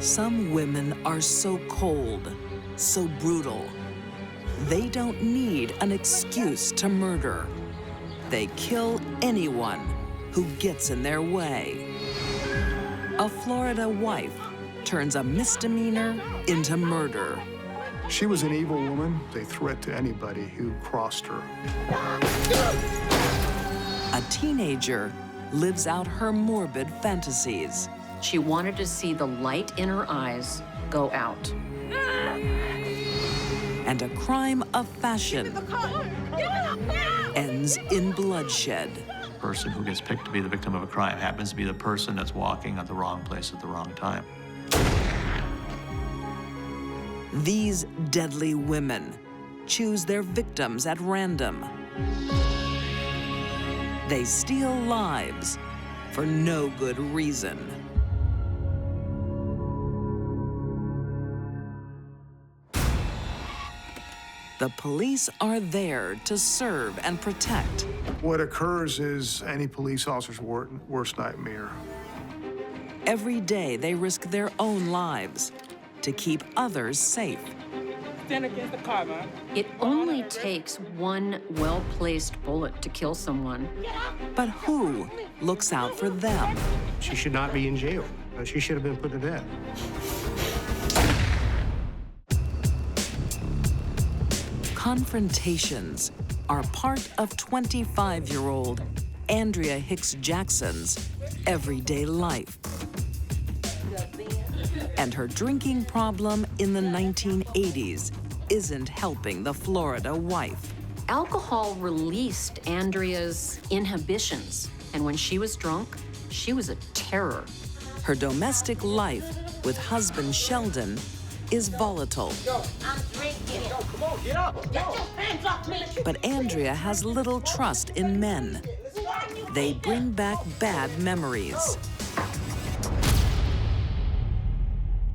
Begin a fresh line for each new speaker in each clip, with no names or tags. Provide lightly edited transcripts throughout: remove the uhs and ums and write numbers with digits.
Some women are so cold, so brutal. They don't need an excuse to murder. They kill anyone who gets in their way. A Florida wife turns a misdemeanor into murder.
She was an evil woman, a threat to anybody who crossed her.
A teenager lives out her morbid fantasies.
She wanted to see the light in her eyes go out.
And a crime of fashion ends in bloodshed.
The person who gets picked to be the victim of a crime happens to be the person that's walking at the wrong place at the wrong time.
These deadly women choose their victims at random. They steal lives for no good reason. The police are there to serve and protect.
What occurs is any police officer's worst nightmare.
Every day they risk their own lives to keep others safe.
Stand against the car, man.
It only takes one well-placed bullet to kill someone.
But who looks out for them?
She should not be in jail. She should have been put to death.
Confrontations are part of 25-year-old Andrea Hicks Jackson's everyday life. And her drinking problem in the 1980s isn't helping the Florida wife.
Alcohol released Andrea's inhibitions, and when she was drunk, she was a terror.
Her domestic life with husband Sheldon is volatile.
Yo, I'm drinking. Yo, come on, get up. Get your hands off me.
But Andrea has little trust in men. They bring back bad memories.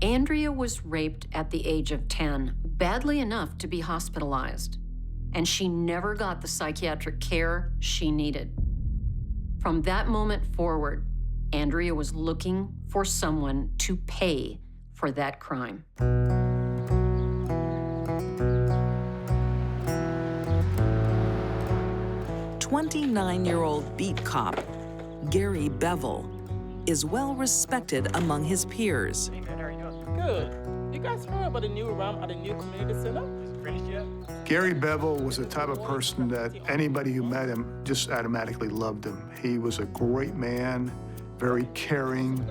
Andrea was raped at the age of 10, badly enough to be hospitalized, and she never got the psychiatric care she needed. From that moment forward, Andrea was looking for someone to pay for that crime.
29-year-old beat cop Gary Bevel is well respected among his peers.
Hey man, how are you doing? Good. You guys heard about the new realm of the new community center? Is it finished yet?
Gary Bevel was the type of person that anybody who met him just automatically loved him. He was a great man, very caring,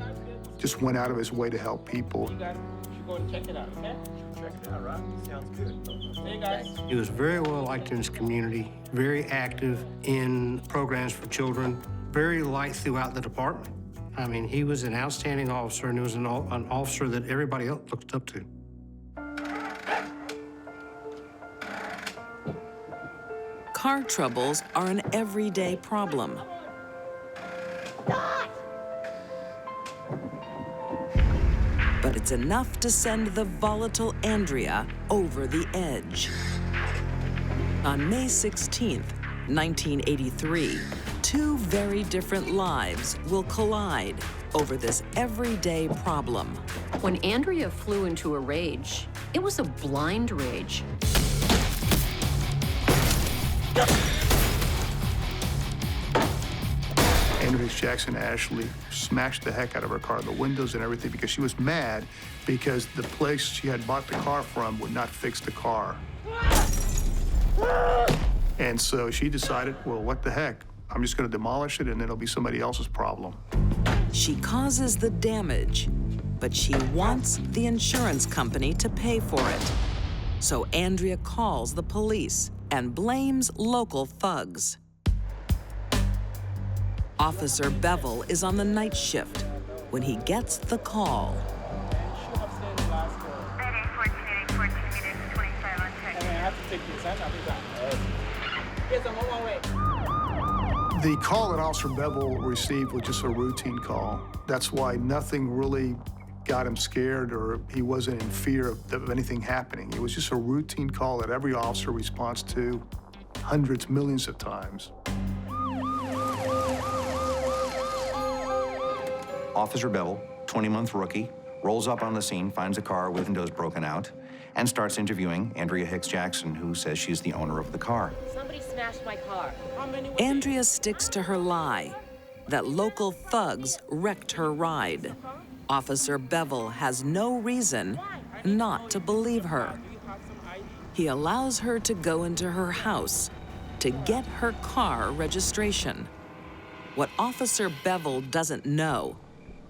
just went out of his way to help people.
You guys should go and check it out, okay? Check it out, right? Sounds good. Hey guys.
He was very well liked in his community, very active in programs for children, very liked throughout the department. I mean, he was an outstanding officer, and he was an officer that everybody else looked up to.
Car troubles are an everyday problem. But it's enough to send the volatile Andrea over the edge. On May 16th, 1983, two very different lives will collide over this everyday problem.
When Andrea flew into a rage, it was a blind rage.
Andrea Hicks Jackson actually smashed the heck out of her car, the windows and everything, because she was mad because the place she had bought the car from would not fix the car. And so she decided, well, what the heck? I'm just going to demolish it, and then it'll be somebody else's problem.
She causes the damage, but she wants the insurance company to pay for it. So Andrea calls the police and blames local thugs. Officer Bevel is on the night shift when he gets the call.
Should have said the last word.
14 minutes, 25 on check.
I mean, I have to take this, huh? I'll be back. Yes, I'm on my way.
The call that Officer Bevel received was just a routine call. That's why nothing really got him scared, or he wasn't in fear of anything happening. It was just a routine call that every officer responds to hundreds, millions of times.
Officer Bevel, 20-month rookie, rolls up on the scene, finds a car with windows broken out, and starts interviewing Andrea Hicks Jackson, who says she's the owner of the car.
Somebody smashed my car.
Andrea sticks to her lie that local thugs wrecked her ride. Officer Bevel has no reason not to believe her. He allows her to go into her house to get her car registration. What Officer Bevel doesn't know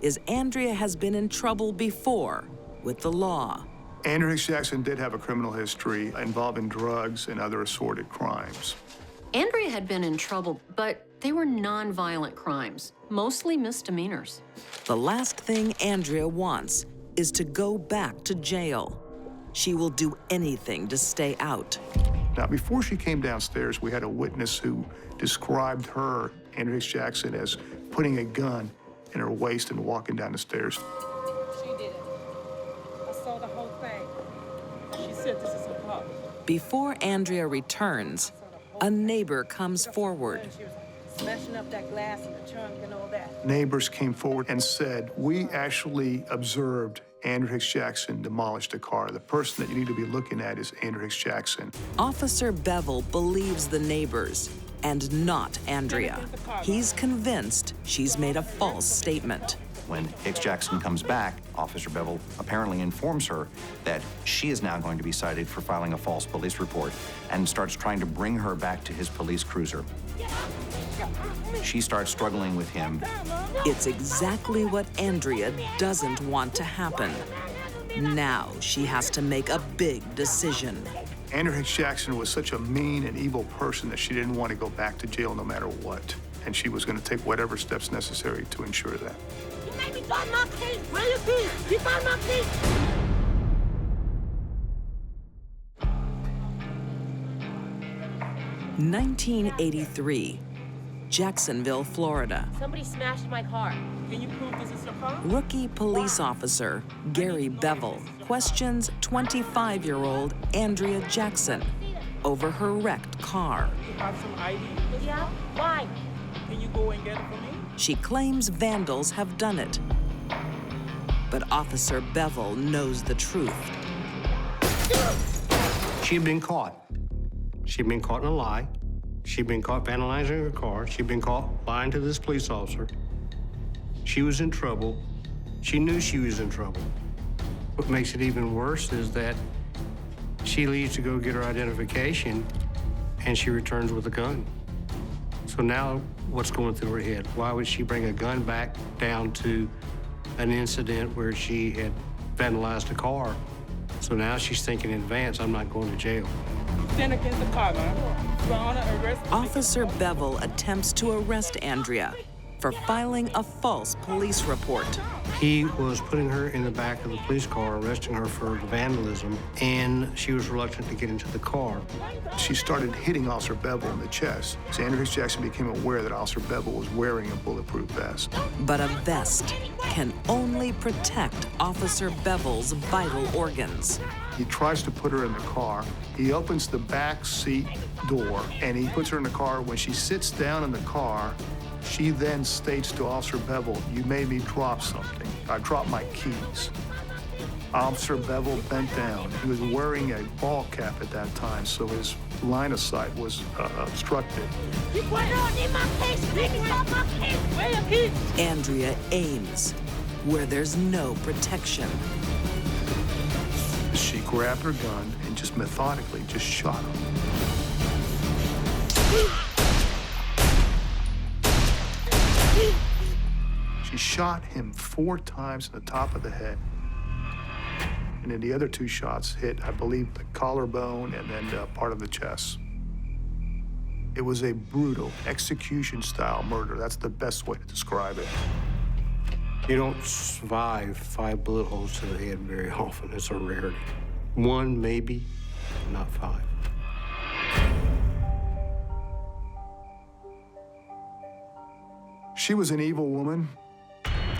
is Andrea has been in trouble before with the law.
Andrea Hicks Jackson did have a criminal history involving drugs and other assorted crimes.
Andrea had been in trouble, but they were non-violent crimes, mostly misdemeanors.
The last thing Andrea wants is to go back to jail. She will do anything to stay out.
Now, before she came downstairs, we had a witness who described her, Andrea Hicks Jackson, as putting a gun in her waist and walking down the stairs.
She did it. I saw the whole thing. She said this is her car.
Before Andrea returns, a neighbor comes forward.
She was smashing up that glass in the trunk and all that.
Neighbors came forward and said, we actually observed Andrea Hicks Jackson demolish the car. The person that you need to be looking at is Andrea Hicks Jackson.
Officer Bevel believes the neighbors and not Andrea. He's convinced she's made a false statement.
When Hicks Jackson comes back, Officer Bevel apparently informs her that she is now going to be cited for filing a false police report and starts trying to bring her back to his police cruiser. She starts struggling with him.
It's exactly what Andrea doesn't want to happen. Now she has to make a big decision.
Andrea Hicks Jackson was such a mean and evil person that she didn't want to go back to jail no matter what. And she was going to take whatever steps necessary to ensure that.
You made me drop my case. Where your keys? You found my keys.
(1983), Jacksonville, Florida.
Somebody smashed my car.
Can you prove this is your car?
Rookie police officer Gary Bevel questions 25-year-old Andrea Jackson over her wrecked car.
You have some ID?
Yeah? Why?
Can you go and get it for me?
She claims vandals have done it. But Officer Bevel knows the truth.
She'd been caught. She'd been caught in a lie. She'd been caught vandalizing her car. She'd been caught lying to this police officer. She was in trouble. She knew she was in trouble. What makes it even worse is that she leaves to go get her identification, and she returns with a gun. So now what's going through her head? Why would she bring a gun back down to an incident where she had vandalized a car? So now she's thinking in advance, I'm not going to jail.
Stand against the car, man. You are under arrest.
Officer Bevel attempts to arrest Andrea for filing a false police report.
He was putting her in the back of the police car, arresting her for vandalism, and she was reluctant to get into the car.
She started hitting Officer Bevel in the chest. So Andrea Hicks Jackson became aware that Officer Bevel was wearing a bulletproof vest.
But a vest can only protect Officer Bevel's vital organs.
He tries to put her in the car. He opens the back seat door, and he puts her in the car. When she sits down in the car, she then states to Officer Bevel, you made me drop something. I dropped my keys. Officer Bevel bent down. He was wearing a ball cap at that time, so his line of sight was obstructed.
You put it on in my case. Make me drop my case. Where your keys?
Andrea aims where there's no protection.
She grabbed her gun and just methodically just shot him. She shot him 4 times in the top of the head. And then the other 2 shots hit, I believe, the collarbone and then part of the chest. It was a brutal execution-style murder. That's the best way to describe it.
You don't survive 5 bullet holes to the head very often. It's a rarity. 1, maybe, not 5.
She was an evil woman,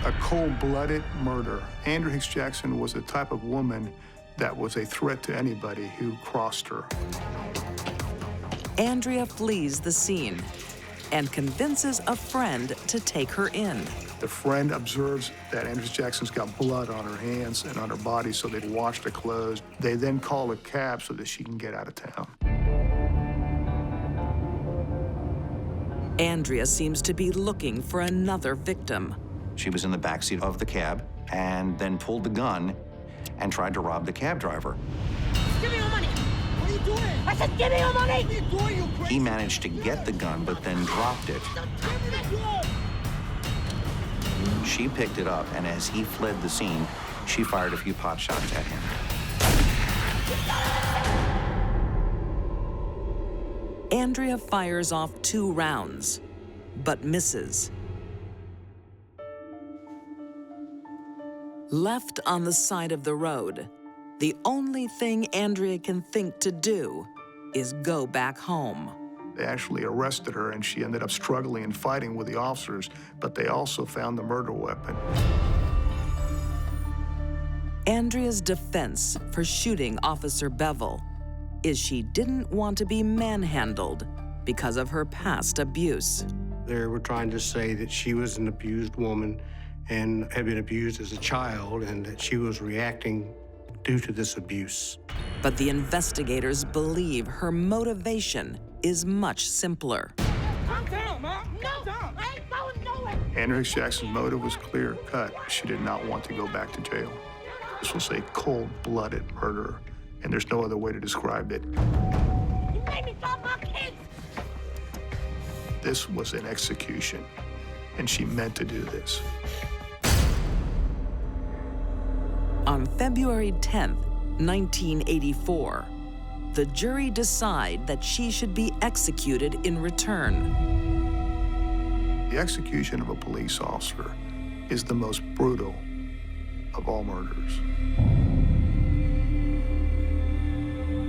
a cold-blooded murder. Andrea Hicks Jackson was the type of woman that was a threat to anybody who crossed her.
Andrea flees the scene. and convinces a friend to take her in.
The friend observes that Andrea Jackson's got blood on her hands and on her body, so they wash her clothes. They then call a cab so that she can get out of town.
Andrea seems to be looking for another victim.
She was in the backseat of the cab and then pulled the gun and tried to rob the cab driver.
Give me your money. What are you doing? I said, give me your money. What are you doing, you crazy?
He managed to get the gun, but then dropped it. She picked it up, and as he fled the scene, she fired a few pot shots at him.
Andrea fires off 2 rounds, but misses. Left on the side of the road, the only thing Andrea can think to do is go back home.
They actually arrested her, and she ended up struggling and fighting with the officers, but they also found the murder weapon.
Andrea's defense for shooting Officer Bevel is she didn't want to be manhandled because of her past abuse.
They were trying to say that she was an abused woman and had been abused as a child, and that she was reacting due to this abuse.
But the investigators believe her motivation is much simpler.
Calm down, Mom. Calm down.
I ain't going nowhere.
Andrea Jackson's motive was clear-cut. She did not want to go back to jail. This was a cold-blooded murder, and there's no other way to describe it.
You made me drop my kids.
This was an execution, and she meant to do this.
On February 10th, 1984, the jury decide that she should be executed in return.
The execution of a police officer is the most brutal of all murders.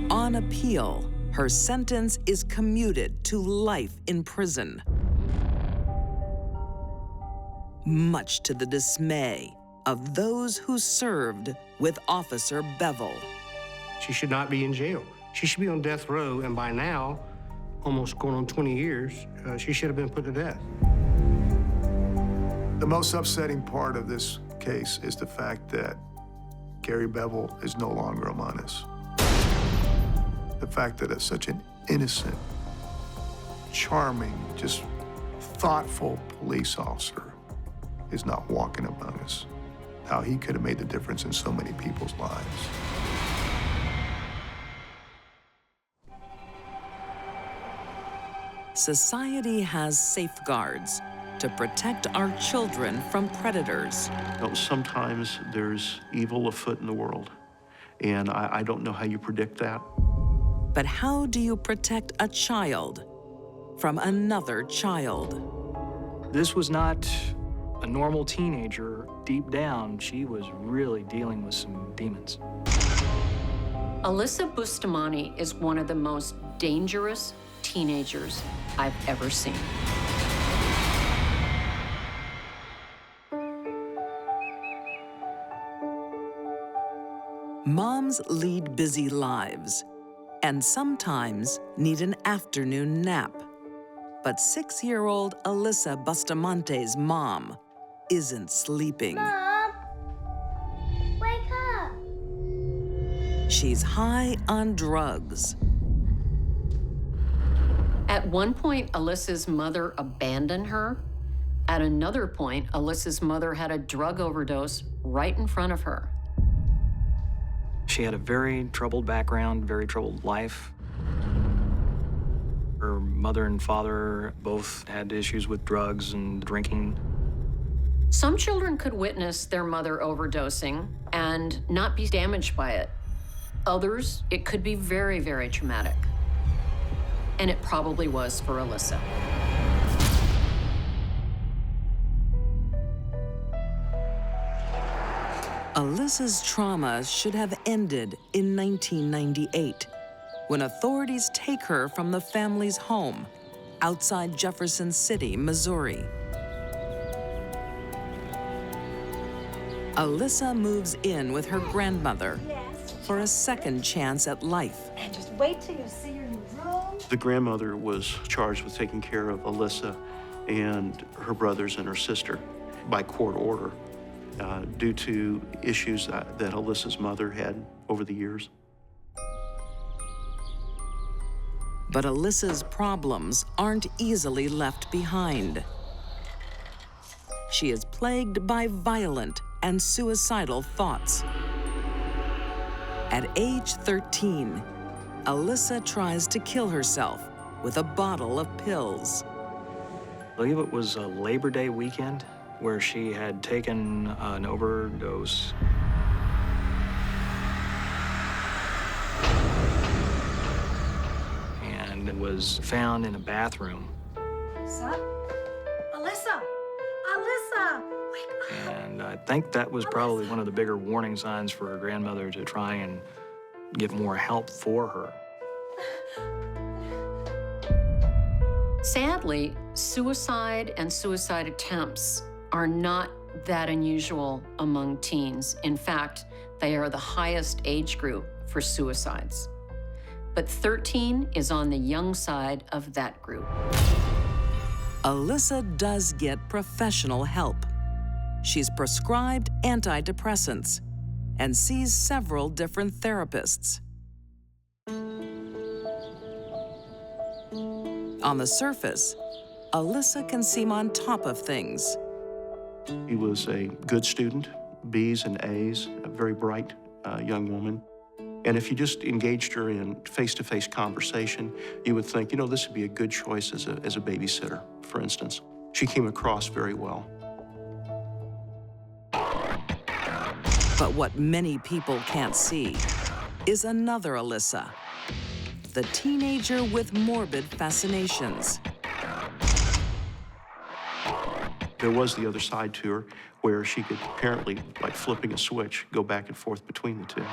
On appeal, her sentence is commuted to life in prison. Much to the dismay of those who served with Officer Bevel.
She should not be in jail. She should be on death row, and by now, almost going on 20 years, she should have been put to death.
The most upsetting part of this case is the fact that Gary Bevel is no longer among us. The fact that such an innocent, charming, just thoughtful police officer is not walking among us. How he could have made the difference in so many people's lives.
Society has safeguards to protect our children from predators.
Sometimes there's evil afoot in the world, and I don't know how you predict that.
But how do you protect a child from another child?
This was not a normal teenager. Deep down, she was really dealing with some demons.
Alyssa Bustamante is one of the most dangerous teenagers I've ever seen.
Moms lead busy lives and sometimes need an afternoon nap. But 6-year-old Alyssa Bustamante's mom isn't sleeping.
Mom, wake up.
She's high on drugs.
At one point, Alyssa's mother abandoned her. At another point, Alyssa's mother had a drug overdose right in front of her.
She had a very troubled background, very troubled life. Her mother and father both had issues with drugs and drinking.
Some children could witness their mother overdosing and not be damaged by it. Others, it could be very, very traumatic. And it probably was for Alyssa.
Alyssa's trauma should have ended in 1998, when authorities take her from the family's home outside Jefferson City, Missouri. Alyssa moves in with her grandmother for a second chance at life.
And just wait till you see your new room. The grandmother was charged with taking care of Alyssa and her brothers and her sister by court order due to issues that Alyssa's mother had over the years.
But Alyssa's problems aren't easily left behind. She is plagued by violent and suicidal thoughts. At age 13, Alyssa tries to kill herself with a bottle of pills.
I believe it was a Labor Day weekend where she had taken an overdose. And was found in a bathroom.
Alyssa? Alyssa! Alyssa! Wake up!
And I think that was probably one of the bigger warning signs for her grandmother to try and get more help for her.
Sadly, suicide and suicide attempts are not that unusual among teens. In fact, they are the highest age group for suicides. But 13 is on the young side of that group.
Alyssa does get professional help. She's prescribed antidepressants and sees several different therapists. On the surface, Alyssa can seem on top of things.
She was a good student, B's and A's, a very bright young woman. And if you just engaged her in face-to-face conversation, you would think, you know, this would be a good choice as a babysitter, for instance. She came across very well.
But what many people can't see is another Alyssa, the teenager with morbid fascinations.
There was the other side to her where she could apparently, like flipping a switch, go back and forth between the two.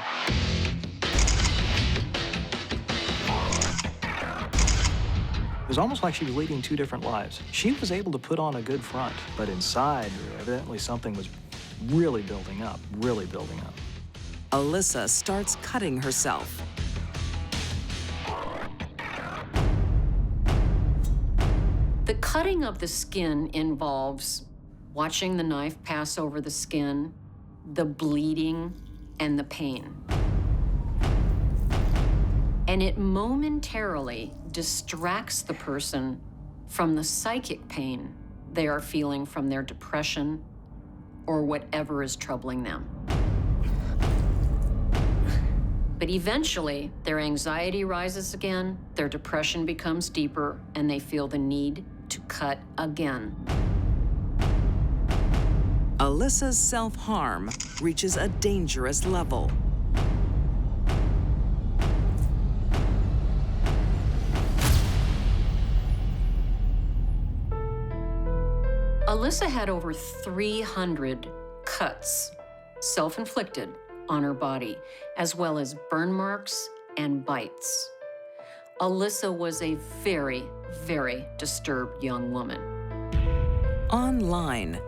It was almost like she was leading two different lives. She was able to put on a good front, but inside, evidently something was really building up, really building up.
Alyssa starts cutting herself.
The cutting of the skin involves watching the knife pass over the skin, the bleeding, and the pain. And it momentarily distracts the person from the psychic pain they are feeling from their depression or whatever is troubling them. But eventually, their anxiety rises again, their depression becomes deeper, and they feel the need to cut again.
Alyssa's self-harm reaches a dangerous level.
Alyssa had over 300 cuts, self-inflicted, on her body, as well as burn marks and bites. Alyssa was a very, very disturbed young woman.
Online,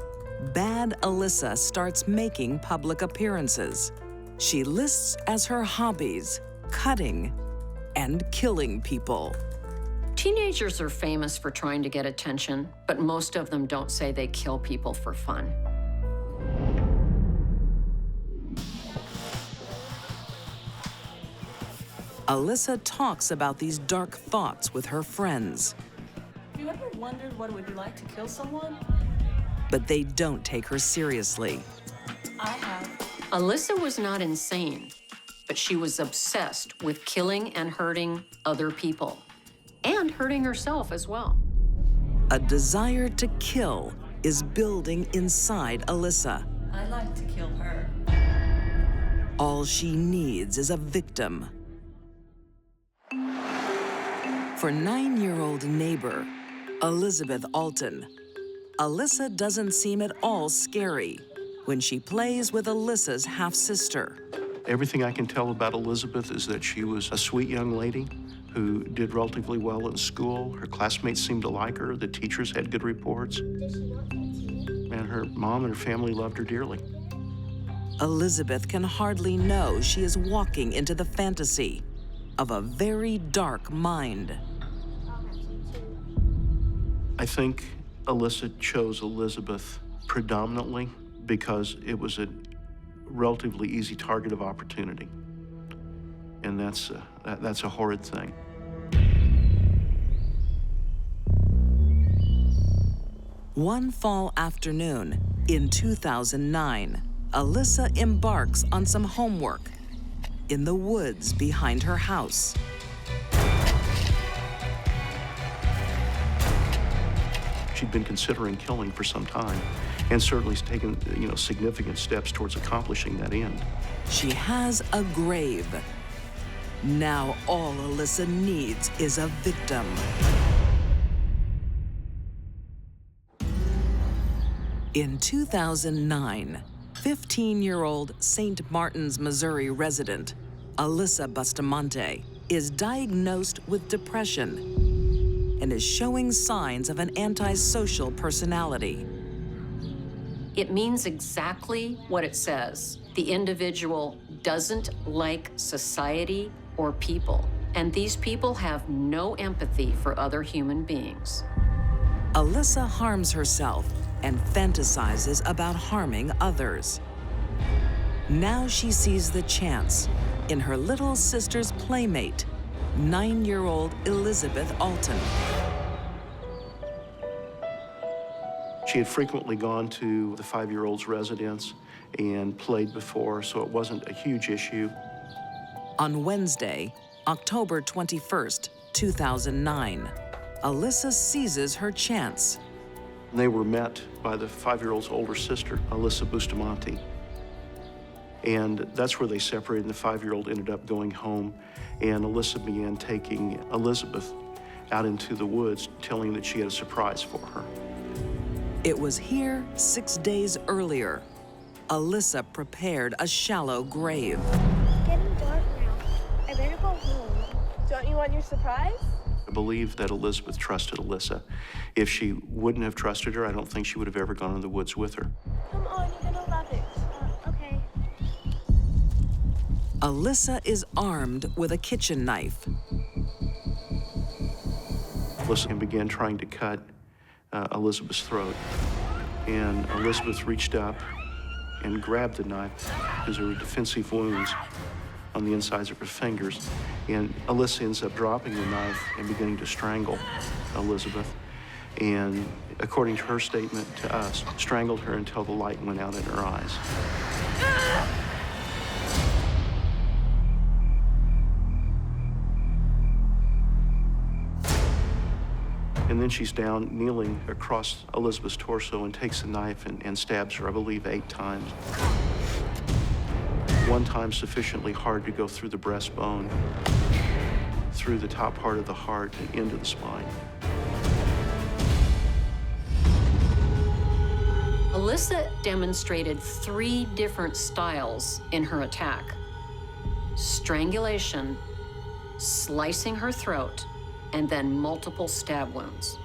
bad Alyssa starts making public appearances. She lists as her hobbies cutting and killing people.
Teenagers are famous for trying to get attention, but most of them don't say they kill people for fun.
Alyssa talks about these dark thoughts with her friends.
Have you ever wondered what it would be like to kill someone?
But they don't take her seriously.
I have.
Alyssa was not insane, but she was obsessed with killing and hurting other people, and hurting herself as well.
A desire to kill is building inside Alyssa.
I'd like to kill her.
All she needs is a victim. For 9-year-old neighbor, Elizabeth Alton, Alyssa doesn't seem at all scary when she plays with Alyssa's half-sister.
Everything I can tell about Elizabeth is that she was a sweet young lady who did relatively well in school. Her classmates seemed to like her. The teachers had good reports. And her mom and her family loved her dearly.
Elizabeth can hardly know she is walking into the fantasy of a very dark mind.
think Alyssa chose Elizabeth predominantly because it was a relatively easy target of opportunity. And that's a horrid thing.
One fall afternoon in 2009, Alyssa embarks on some homework in the woods behind her house.
She'd been considering killing for some time, and certainly has taken, significant steps towards accomplishing that end.
She has a grave. Now all Alyssa needs is a victim. In 2009, 15-year-old St. Martin's, Missouri resident Alyssa Bustamante is diagnosed with depression and is showing signs of an antisocial personality.
It means exactly what it says. The individual doesn't like society or people, and these people have no empathy for other human beings.
Alyssa harms herself and fantasizes about harming others. Now she sees the chance in her little sister's playmate, 9-year-old Elizabeth Alton.
She had frequently gone to the 5-year-old's residence and played before, so it wasn't a huge issue.
On Wednesday, October 21st, 2009, Alyssa seizes her chance.
They were met by the 5-year-old's older sister, Alyssa Bustamante. And that's where they separated, and the 5-year-old ended up going home, and Alyssa began taking Elizabeth out into the woods, telling that she had a surprise for her.
It was here 6 days earlier. Alyssa prepared a shallow grave.
It's getting dark now. I better go home.
Don't you want your surprise?
I believe that Elizabeth trusted Alyssa. If she wouldn't have trusted her, I don't think she would have ever gone in the woods with her.
Come on, you're gonna love it.
Okay.
Alyssa is armed with a kitchen knife.
Alyssa began trying to cut Elizabeth's throat. And Elizabeth reached up and grabbed the knife because there were defensive wounds on the insides of her fingers. And Alyssa ends up dropping the knife and beginning to strangle Elizabeth. And according to her statement to us, strangled her until the light went out in her eyes. And then she's down, kneeling across Elizabeth's torso and takes the knife and stabs her, I believe, 8 times. One time sufficiently hard to go through the breastbone, through the top part of the heart and into the spine.
Alyssa demonstrated 3 different styles in her attack: strangulation, slicing her throat, and then multiple stab wounds.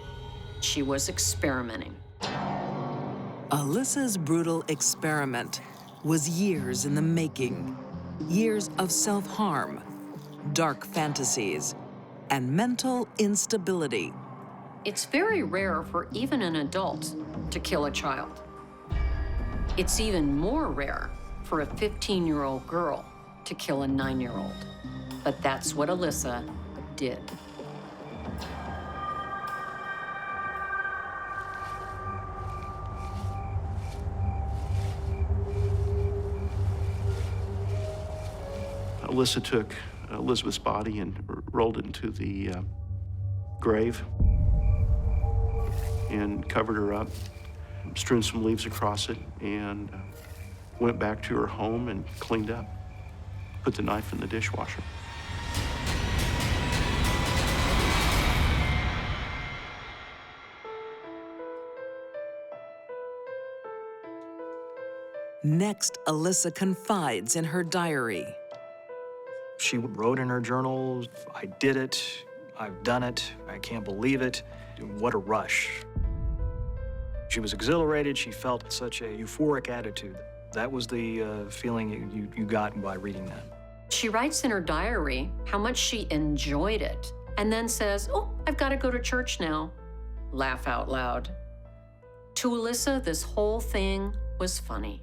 She was experimenting.
Alyssa's brutal experiment was years in the making. Years of self-harm, dark fantasies, and mental instability.
It's very rare for even an adult to kill a child. It's even more rare for a 15-year-old girl to kill a 9-year-old. But that's what Alyssa did.
Alyssa took Elizabeth's body and rolled it into the grave and covered her up, strewn some leaves across it, and went back to her home and cleaned up, put the knife in the dishwasher.
Next, Alyssa confides in her diary.
She wrote in her journal, "I did it, I've done it, I can't believe it, what a rush." She was exhilarated, she felt such a euphoric attitude. That was the feeling you got by reading that.
She writes in her diary how much she enjoyed it, and then says, "Oh, I've got to go to church now." laugh out loud. To Alyssa, this whole thing was funny.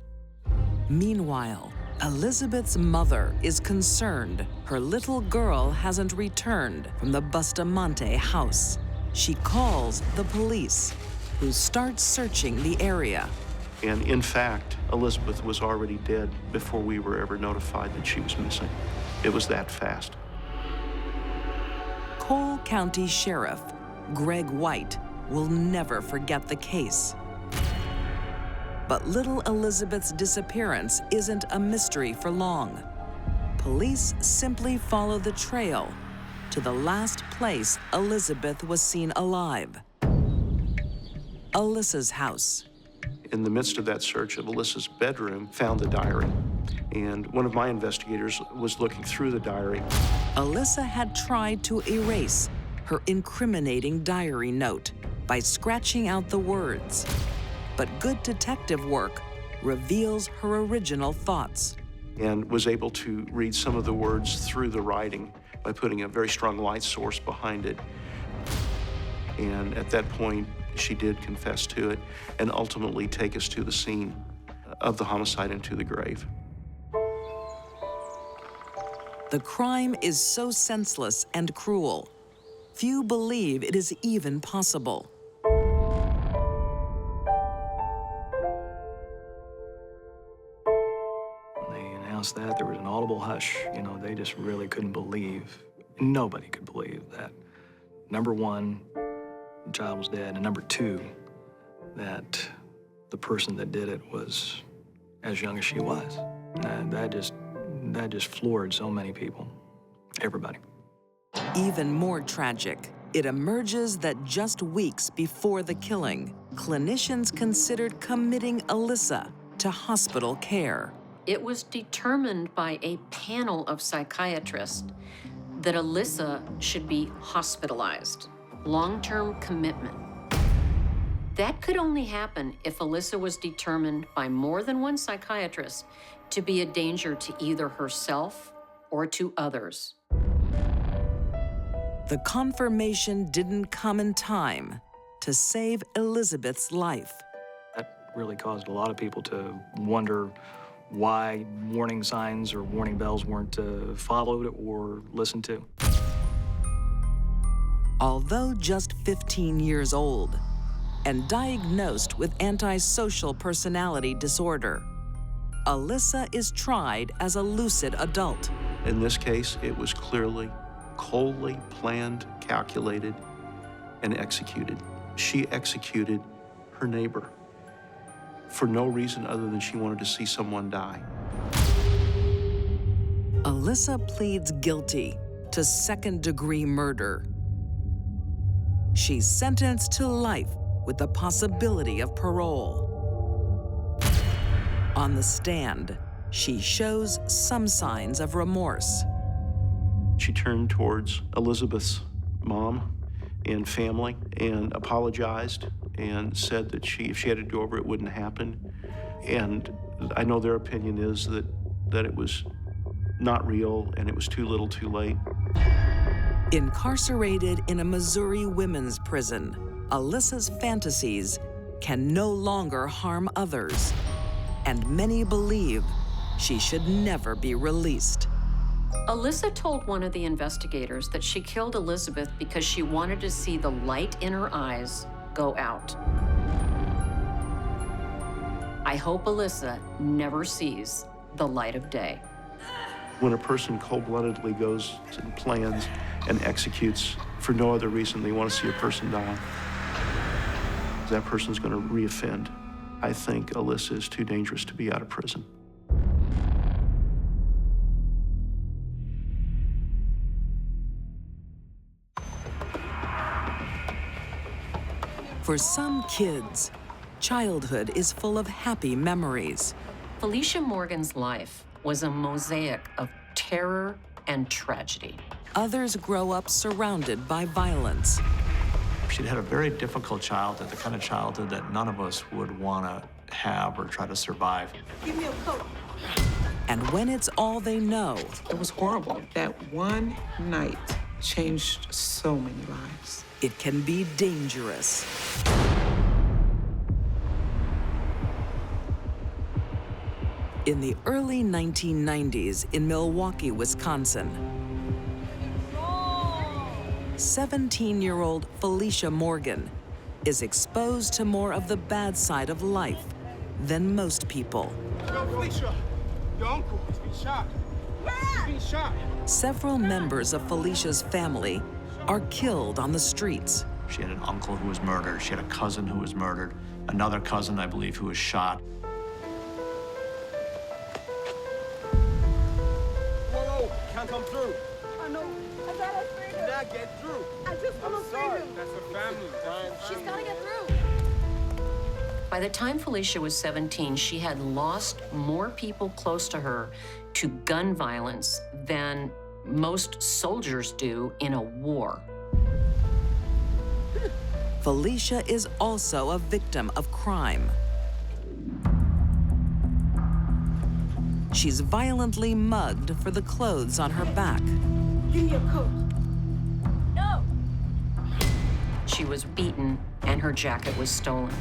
Meanwhile, Elizabeth's mother is concerned her little girl hasn't returned from the Bustamante house. She calls the police, who start searching the area.
And in fact, Elizabeth was already dead before we were ever notified that she was missing. It was that fast.
Cole County Sheriff Greg White will never forget the case. But little Elizabeth's disappearance isn't a mystery for long. Police simply follow the trail to the last place Elizabeth was seen alive, Alyssa's house.
In the midst of that search of Alyssa's bedroom, found the diary. And one of my investigators was looking through the diary.
Alyssa had tried to erase her incriminating diary note by scratching out the words. But good detective work reveals her original thoughts.
And was able to read some of the words through the writing by putting a very strong light source behind it. And at that point, she did confess to it and ultimately take us to the scene of the homicide and to the grave.
The crime is so senseless and cruel, few believe it is even possible.
That there was an audible hush. You know, they just really couldn't believe, nobody could believe that, number one, the child was dead, and number two, that the person that did it was as young as she was. And that just floored so many people, everybody.
Even more tragic, it emerges that just weeks before the killing, clinicians considered committing Alyssa to hospital care.
It was determined by a panel of psychiatrists that Alyssa should be hospitalized, long-term commitment. That could only happen if Alyssa was determined by more than one psychiatrist to be a danger to either herself or to others.
The confirmation didn't come in time to save Elizabeth's life.
That really caused a lot of people to wonder why warning signs or warning bells weren't followed or listened to.
Although just 15 years old and diagnosed with antisocial personality disorder, Alyssa is tried as a lucid adult.
In this case, it was clearly, coldly planned, calculated, and executed. She executed her neighbor for no reason other than she wanted to see someone die.
Alyssa pleads guilty to second-degree murder. She's sentenced to life with the possibility of parole. On the stand, she shows some signs of remorse.
She turned towards Elizabeth's mom and family and apologized and said that if she had to do over, it wouldn't happen. And I know their opinion is that it was not real and it was too little too late.
Incarcerated in a Missouri women's prison, Alyssa's fantasies can no longer harm others, and many believe she should never be released.
Alyssa told one of the investigators that she killed Elizabeth because she wanted to see the light in her eyes go out. I hope Alyssa never sees the light of day.
When a person cold-bloodedly goes and plans and executes for no other reason they want to see a person die, that person's going to reoffend. I think Alyssa is too dangerous to be out of prison.
For some kids, childhood is full of happy memories.
Felicia Morgan's life was a mosaic of terror and tragedy.
Others grow up surrounded by violence.
She'd had a very difficult childhood, the kind of childhood that none of us would want to have or try to survive.
Give me a coat.
And when it's all they know,
it was horrible. That one night, changed so many lives.
It can be dangerous. In the early 1990s in Milwaukee, Wisconsin, 17-year-old Felicia Morgan is exposed to more of the bad side of life than most people.
Yo, Felicia, your uncle has been shot. He's been shot.
Several members of Felicia's family are killed on the streets.
She had an uncle who was murdered. She had a cousin who was murdered. Another cousin, I believe, who was shot.
Whoa, can't come through.
I know. I gotta free her.
Not get through.
I just want to free her.
That's her family.
She's gotta get through.
By the time Felicia was 17, she had lost more people close to her to gun violence than most soldiers do in a war.
Felicia is also a victim of crime. She's violently mugged for the clothes on her back.
Give me a coat. No.
She was beaten and her jacket was stolen.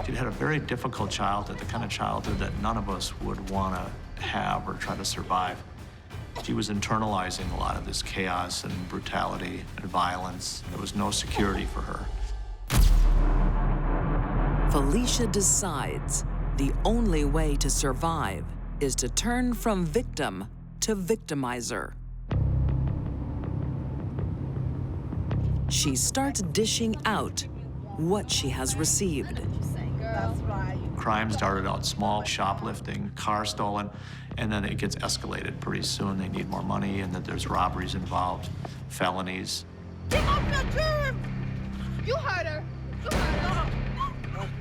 She'd had a very difficult childhood, the kind of childhood that none of us would want to have or try to survive. She was internalizing a lot of this chaos and brutality and violence. There was no security for her.
Felicia decides the only way to survive is to turn from victim to victimizer. She starts dishing out what she has received.
That's right.
Crime started out small, shoplifting, car stolen, and then it gets escalated. Pretty soon they need more money, and that there's robberies involved, felonies.
Get off your germ! You hurt her. You hurt her.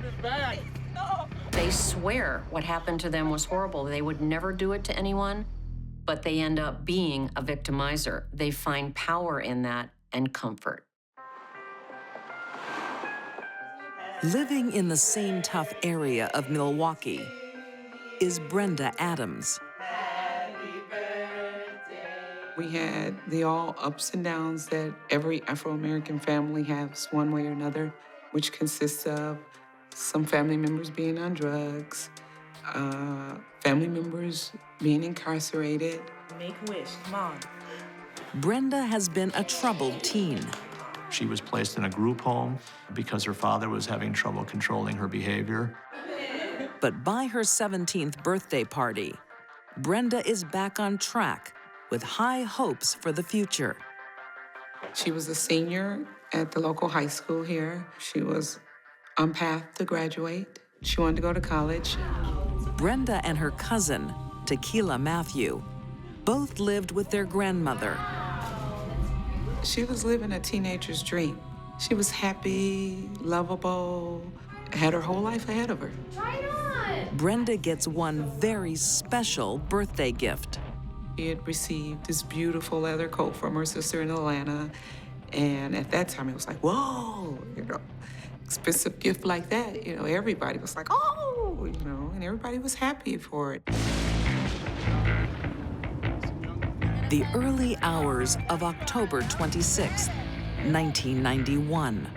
It's bad.
No.
They swear what happened to them was horrible. They would never do it to anyone, but they end up being a victimizer. They find power in that and comfort.
Living in the same tough area of Milwaukee is Brenda Adams.
We had the all ups and downs that every Afro-American family has one way or another, which consists of some family members being on drugs, family members being incarcerated.
Make a wish, come on.
Brenda has been a troubled teen.
She was placed in a group home because her father was having trouble controlling her behavior.
But by her 17th birthday party, Brenda is back on track with high hopes for the future.
She was a senior at the local high school here. She was on path to graduate. She wanted to go to college.
Brenda and her cousin, Tequila Matthew, both lived with their grandmother.
She was living a teenager's dream. She was happy, lovable, had her whole life ahead of her.
Right on.
Brenda gets one very special birthday gift.
She had received this beautiful leather coat from her sister in Atlanta. And at that time, it was like, whoa, expensive gift like that. Everybody was like, oh, and everybody was happy for it.
The early hours of October 26, 1991.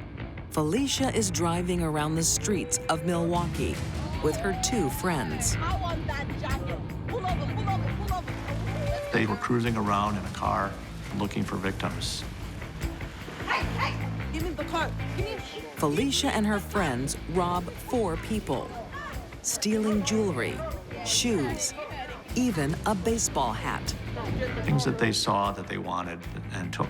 Felicia is driving around the streets of Milwaukee with her two friends.
I want that jacket. Pull over, pull over, pull over.
They were cruising around in a car looking for victims.
Hey, give me the car. Give me.
Felicia and her friends rob 4 people, stealing jewelry, shoes, even a baseball hat.
Things that they saw that they wanted and took.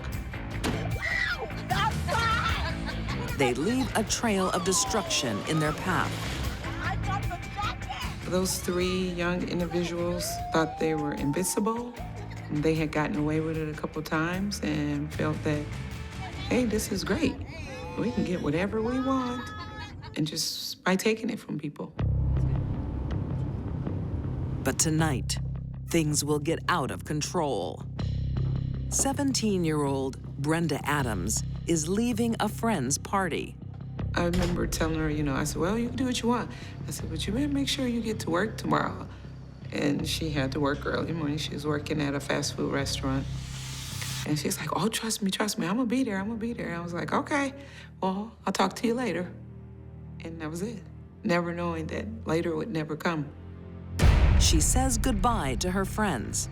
They leave a trail of destruction in their path.
Those 3 young individuals thought they were invincible. They had gotten away with it a couple times and felt that, hey, this is great. We can get whatever we want, and just by taking it from people.
But tonight, things will get out of control. 17-year-old Brenda Adams is leaving a friend's party.
I remember telling her, I said, well, you can do what you want. I said, but you better make sure you get to work tomorrow. And she had to work early morning. She was working at a fast food restaurant. And she's like, oh, trust me, I'm gonna be there, I'm gonna be there. I was like, okay, well, I'll talk to you later. And that was it. Never knowing that later would never come.
She says goodbye to her friends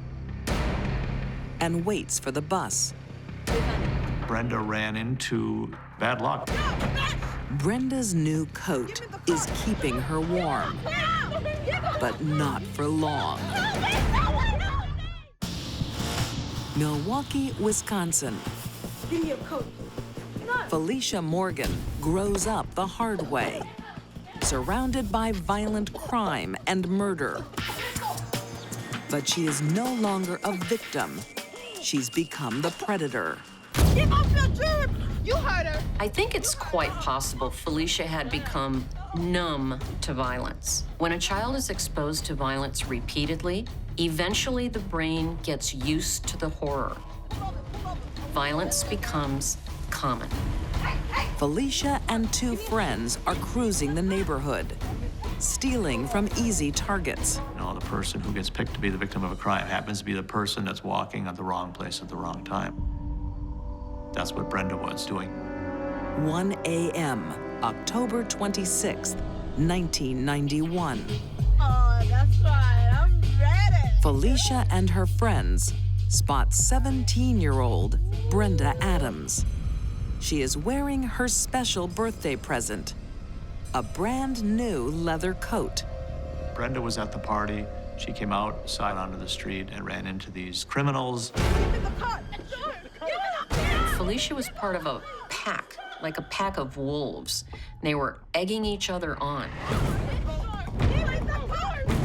and waits for the bus.
Brenda ran into bad luck.
Brenda's new coat is keeping her warm, but not for long. Milwaukee, Wisconsin.
Give me your coat.
Felicia Morgan grows up the hard way, surrounded by violent crime and murder. But she is no longer a victim. She's become the predator.
Get off your germ! You heard her.
I think it's quite possible Felicia had become numb to violence. When a child is exposed to violence repeatedly, eventually the brain gets used to the horror. Violence becomes common.
Felicia and two friends are cruising the neighborhood, stealing from easy targets.
You know, the person who gets picked to be the victim of a crime happens to be the person that's walking at the wrong place at the wrong time. That's what Brenda was doing.
1 a.m., October 26th, 1991.
Oh, that's right. I'm ready.
Felicia and her friends spot 17-year-old Brenda Adams. She is wearing her special birthday present, a brand new leather coat.
Brenda was at the party. She came outside onto the street and ran into these criminals.
Felicia was part of a pack, like a pack of wolves. They were egging each other on.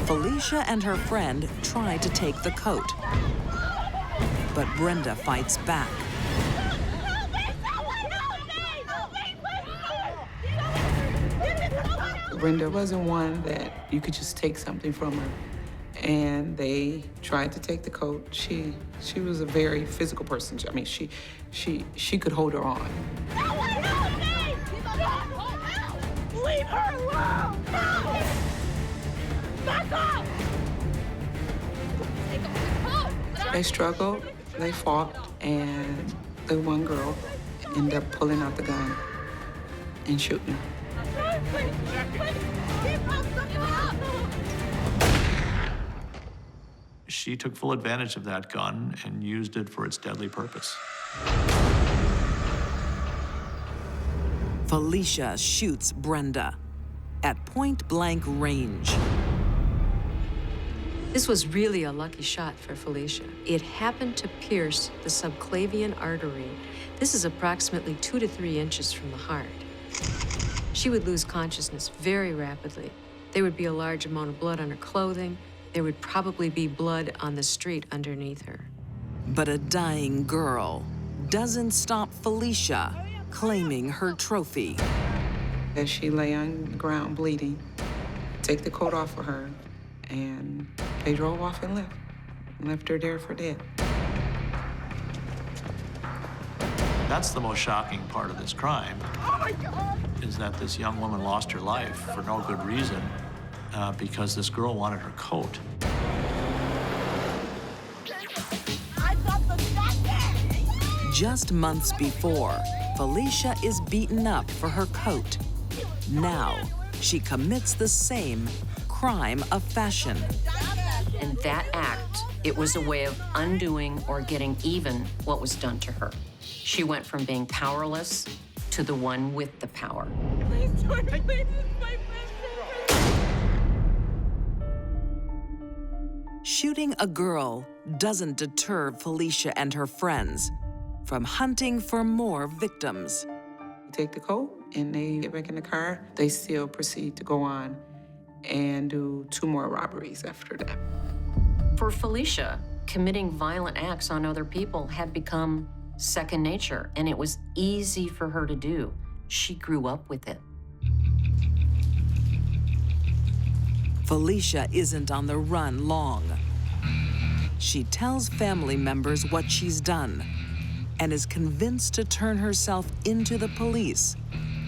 Felicia and her friend try to take the coat, but Brenda fights back.
Brenda wasn't one that you could just take something from her. And they tried to take the coat. She was a very physical person. I mean, she could hold her on.
Leave her alone! Back off!
They struggled, they fought, and the one girl ended up pulling out the gun and shooting her.
She took full advantage of that gun and used it for its deadly purpose.
Felicia shoots Brenda at point-blank range.
This was really a lucky shot for Felicia. It happened to pierce the subclavian artery. This is approximately 2 to 3 inches from the heart. She would lose consciousness very rapidly. There would be a large amount of blood on her clothing. There would probably be blood on the street underneath her.
But a dying girl doesn't stop Felicia claiming her trophy.
As she lay on the ground bleeding, take the coat off of her, and they drove off and left her there for dead.
That's the most shocking part of this crime,
Oh my God!
is that this young woman lost her life for no good reason because this girl wanted her coat.
I got the jacket!
Just months before, Felicia is beaten up for her coat. Now, she commits the same crime of fashion.
And that act, it was a way of undoing or getting even what was done to her. She went from being powerless to the one with the power.
Please join me, please. My
Shooting a girl doesn't deter Felicia and her friends from hunting for more victims.
Take the coat, and they get back in the car. They still proceed to go on and do 2 more robberies after that.
For Felicia, committing violent acts on other people had become second nature, and it was easy for her to do. She grew up with it.
Felicia isn't on the run long. She tells family members what she's done and is convinced to turn herself into the police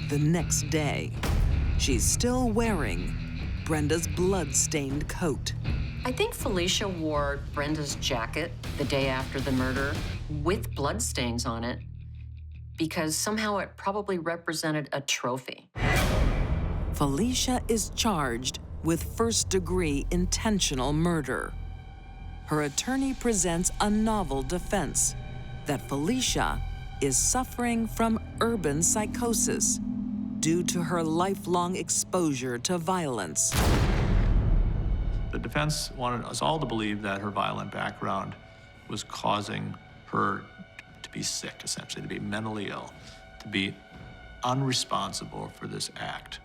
the next day. She's still wearing Brenda's blood-stained coat.
I think Felicia wore Brenda's jacket the day after the murder with bloodstains on it because somehow it probably represented a trophy.
Felicia is charged with first-degree intentional murder. Her attorney presents a novel defense that Felicia is suffering from urban psychosis due to her lifelong exposure to violence.
The defense wanted us all to believe that her violent background was causing her to be sick, essentially, to be mentally ill, to be unresponsible for this act.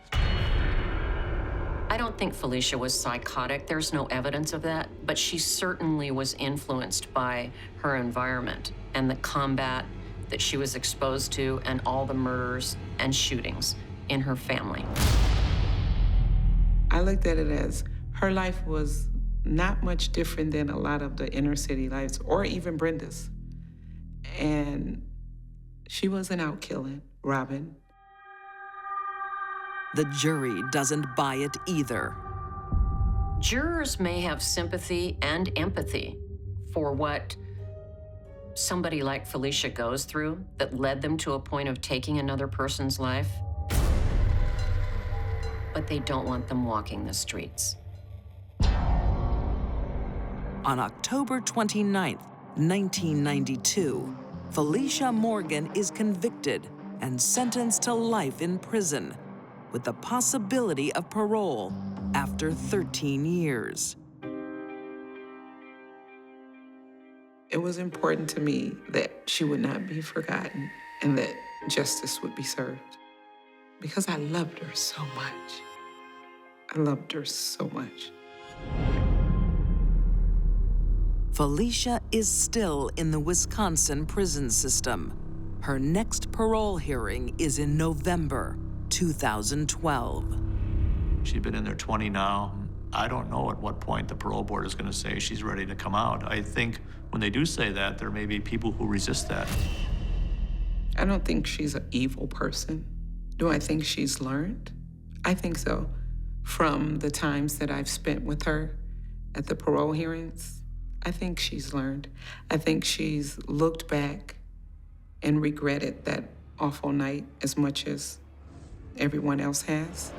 I don't think Felicia was psychotic. There's no evidence of that, but she certainly was influenced by her environment and the combat that she was exposed to and all the murders and shootings in her family.
I looked at it as her life was not much different than a lot of the inner city lives, or even Brenda's. And she wasn't out killing, robbing.
The jury doesn't buy it either.
Jurors may have sympathy and empathy for what somebody like Felicia goes through that led them to a point of taking another person's life, but they don't want them walking the streets.
On October 29th, 1992, Felicia Morgan is convicted and sentenced to life in prison with the possibility of parole after 13 years.
It was important to me that she would not be forgotten and that justice would be served, because I loved her so much. I loved her so much.
Felicia is still in the Wisconsin prison system. Her next parole hearing is in November 2012.
She's been in there 20 now. I don't know at what point the parole board is going to say she's ready to come out. I think when they do say that, there may be people who resist that.
I don't think she's an evil person. Do I think she's learned? I think so. From the times that I've spent with her at the parole hearings, I think she's learned. I think she's looked back and regretted that awful night as much as everyone else has.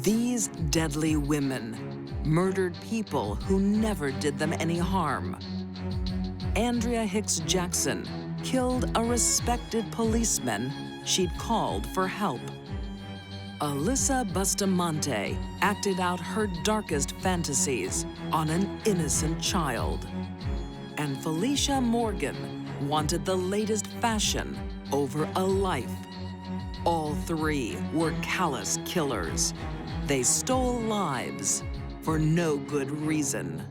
These deadly women murdered people who never did them any harm. Andrea Hicks Jackson killed a respected policeman she'd called for help. Alyssa Bustamante acted out her darkest fantasies on an innocent child. And Felicia Morgan wanted the latest fashion over a life. All three were callous killers. They stole lives for no good reason.